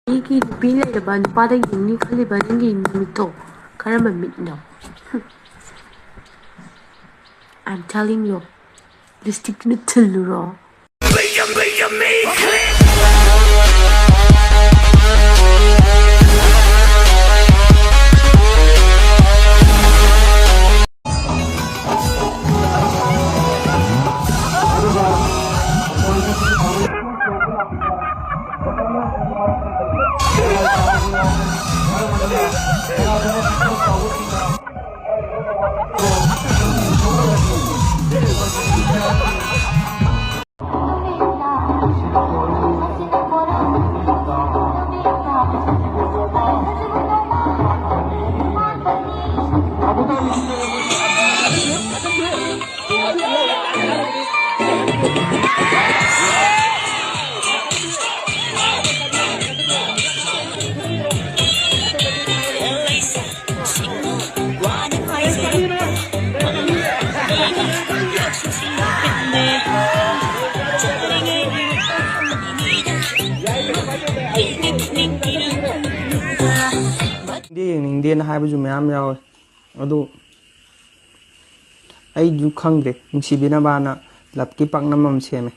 이게 빌레를 반 바닥에 있는 칼리 바닥에 있는 또 가라만 믿노. I'm telling you, this stick to thilluro. Indian hybrid ma'am yaw. Ado I do kangre, Sibinabana, Lapki Pangnamam Seme.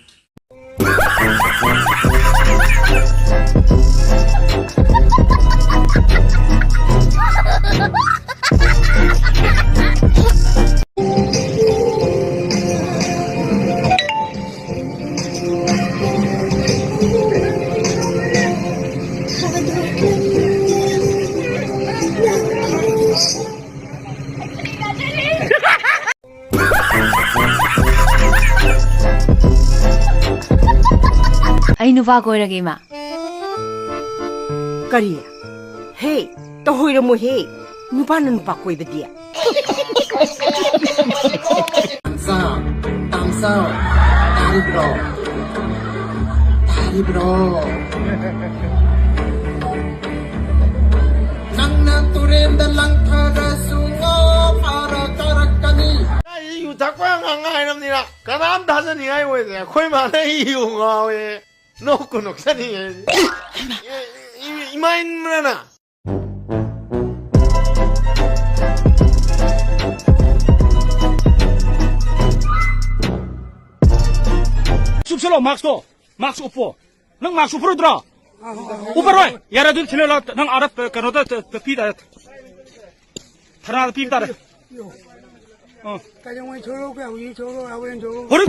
Ay nuva ko lagi ma. Kariya. Hey, tahoy mo hey. Nupa na nupa ko iba dia. Tamsa, dari bro. Nang naturenda lang para sungo para karakani. 이유 닭광 한가해는 니라 가남 다선 이하이 오야 코이만에 이유가 왜 놓고 녹사니 이마인무라나 숲슬로 막스 오포 능 막스 오포로들아 오빠로이 야라든 틀려라 능 알아 그노다 피다 타나 피다 Kaya mo cholo ka, uyi cholo, awen cholo. 버리